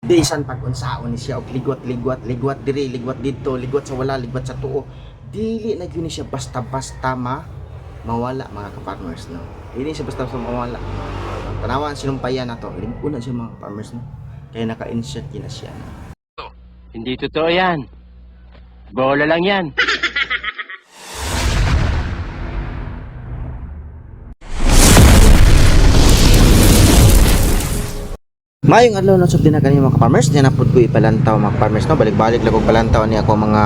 Di isan pag-unsaon ni siya og ligwat diri, ligwat dito, ligwat sa wala, ligwat sa tuo. Dili na gyud ni siya basta-basta mawala mga ka-farmers no. Dili siya basta-basta mawala. Tanawan sinumpayan na to. Lingko na siya mga ka-farmers no. Kaya naka-insert na siya. Hindi totoo yan. Bola lang yan. Mayong adlaw na sub din na kanimo mga ka-farmers, niya napud ko ipalantaw mga ka-farmers no. Balik-balik lang kog palantaw ni ako mga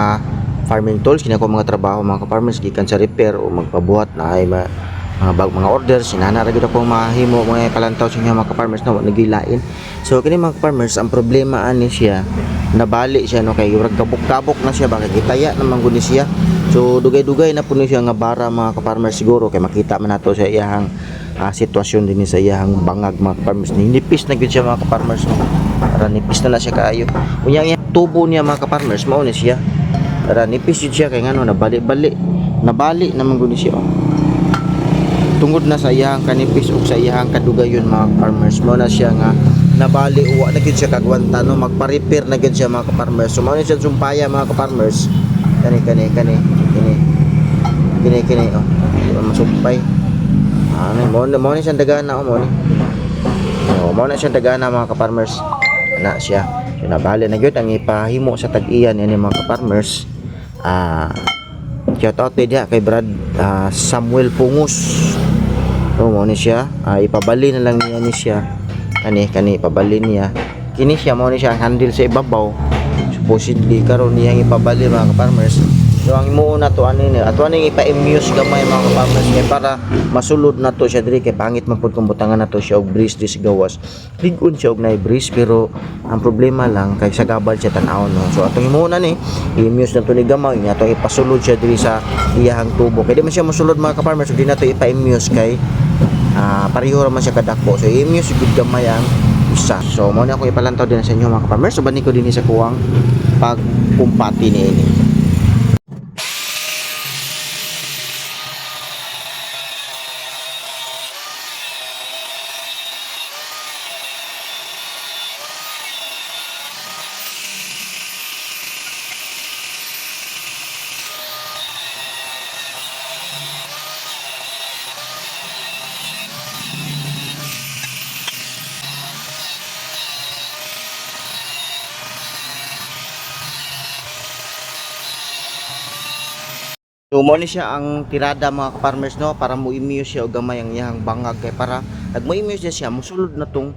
farming tools, kini ako mga trabaho mga ka-farmers gikan sa repair o magpabuhat na ay mga orders, sinana ra gyud ako mahimo mga palantaw sa inyo mga ka-farmers no, nagilain. So kini mga ka-farmers, ang problema ani siya, nabali siya no kay urag kabok-kabok na siya, baka gitaya naman gud ni siya. So dugay-dugay na pud ni siya nga bara mga ka-farmers siguro kay makita man nato sa iyang sitwasyon din sa iyang bangag mga ka-farmers. Nipis na gyud siya mga ka-farmers no. Para nipis na siya kaayo. Unya ang tubo niya mga ka-farmers mao ni siya. Para nipis gyud siya kay ngano nabali naman gud ni siya. Tungod na sa iyang kanipis ug sa iyang kadugayon mga farmers, mo na siya nga nabali uwa na gyud siya kagwanta no, magpa-repair na gyud siya mga ka-farmers. So mao ni siya sumpaya mga ka-farmers. Kani oh. Masumpay. Mo ni siya dagana mo ni. Mo na siya dagana mga ka-farmers. Na siya. So nabali na gyud ang ipahimo sa tag-iyan ini mga ka-farmers. Shout out dia kay Brad Samuel Pungus. So mo ni siya, ipabali na lang niya ni siya. Kani ipabali niya. Kini siya mo ni siya ang handle sa ibabaw. Supposedly karon niya ipabali mga ka-farmers. So ang imo na to ani ipa-immuse gamay mga ka-farmers kay para masulod na to siya diri kay pangit man pud kung butangan na to siya og breeze dis gawas. Ligon siya og nay breeze pero ang problema lang kay sa gabal siya tan-aw no. So atong imo na ni i-immuse na to ni gamay niya to ipasulod siya diri sa iyahang tubo. Kay di man siya mosulod mga ka-farmers, di na to ipa-immuse kay pareho ra man siya kadako. So i-immuse gud gamay ang isa. So mo na ako ipalantaw din sa inyo mga ka-farmers. So bani ko din sa kuwang pagkumpati niini. So mo ni siya ang tirada mga ka-farmers no, para mo immuse siya og gamay ang iyahang bangag kay para nag mo immuse siya mosulod na tong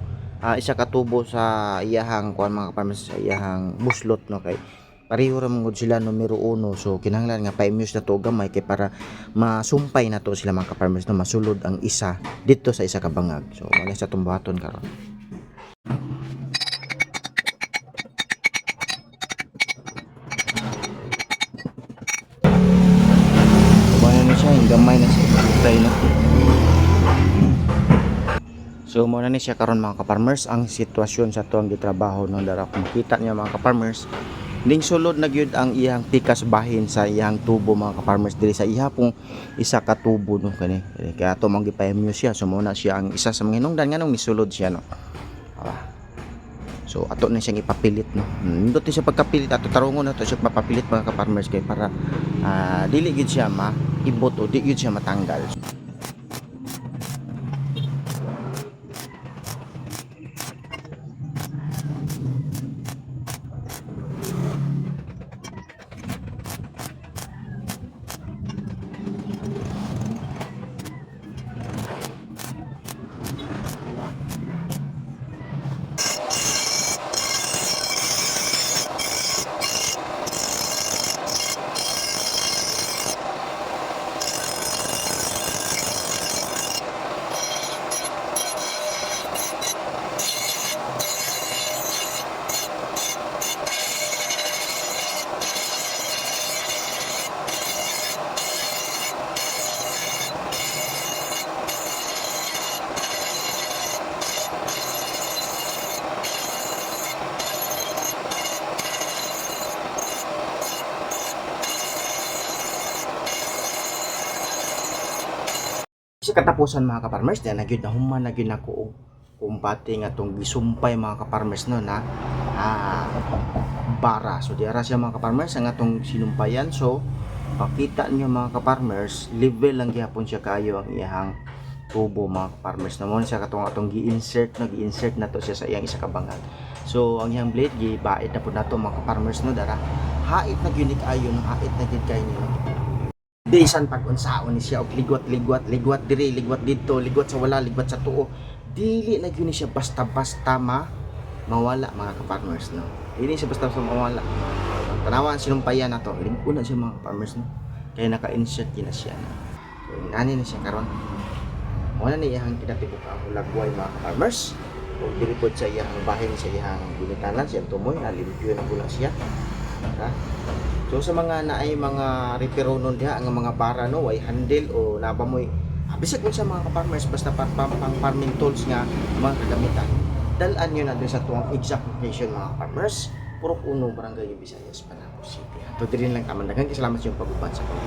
isa ka tubo sa iyahang kuan mga ka-farmers, sa iyahang buslot no, kay pareho ra mangud sila numero 1. So kinahanglan nga pa-immuse na to og gamay kay para masumpay na to sila mga ka-farmers no, masulod ang isa dito sa isa ka bangag. So mo ni sa tumbaton karon. Gamay na siya utay no. So mo na ni siya karon mga ka-farmers ang sitwasyon sa tuang gitrabaho no, dara kung makita niya mga ka-farmers ding sulod na gyud ang iyang pikas bahin sa iyang tubo mga ka-farmers diri sa iha pong isa ka tubo no kani. Kaya ato mong gipa-immuse siya. So mo na siya ang isa sa mga hinungdan nganong misulod siya no. So ato na siyang ipapilit no. Nindot siya pagkapilit ato tarungon na to siya papapilit mga ka-farmers kay para dili gyud siya maibot o di gyud siya matanggal. Sa katapusan mga ka-farmers, na gyud na human na gyud nako og kumpati nga tong gisumpay mga ka-farmers no na bara. So diara siya mga ka-farmers ang atong sinumpayan. So pakita niyo mga ka-farmers, level lang gyapon siya kayo ang iyang tubo mga ka-farmers. Namon siya katong atong gi-insert na to siya sa iyang isa ka bangag. So ang iyang blade gibait na pud nato mga ka-farmers no dara. Hait na gyud ayo no, hait na gyud kay niyo. Bisan pag unsaon ni siya og ligwat diri, ligwat dito, ligwat sa wala, ligwat sa tuo. Dili na gyud ni siya basta-basta mawala mga ka-farmers no. Dili siya basta mawala. Tanawan sinumpayan nato, limpo na siya mga ka-farmers no. Kaya naka-insert gina siya na. So ani na siya karon. Wala na iyang kinatibuk ang lagway mga ka-farmers. Kung dili pod sa iyang bahin sa iyang gunitanan, siya tumoy na limpyo na pula siya. Ha? So sa mga naay mga repairo nun diha ang mga bara no way handle o naba moy bisag mo sa mga ka-farmers basta pang farming tools nga mga kagamitan. Dalan nyo na doon sa tuwang exact location mga farmers. Purok Uno, Barangay Visayas, Panabo City. Ito din lang taman. Daghang salamat sa iyong pag-uban sa pag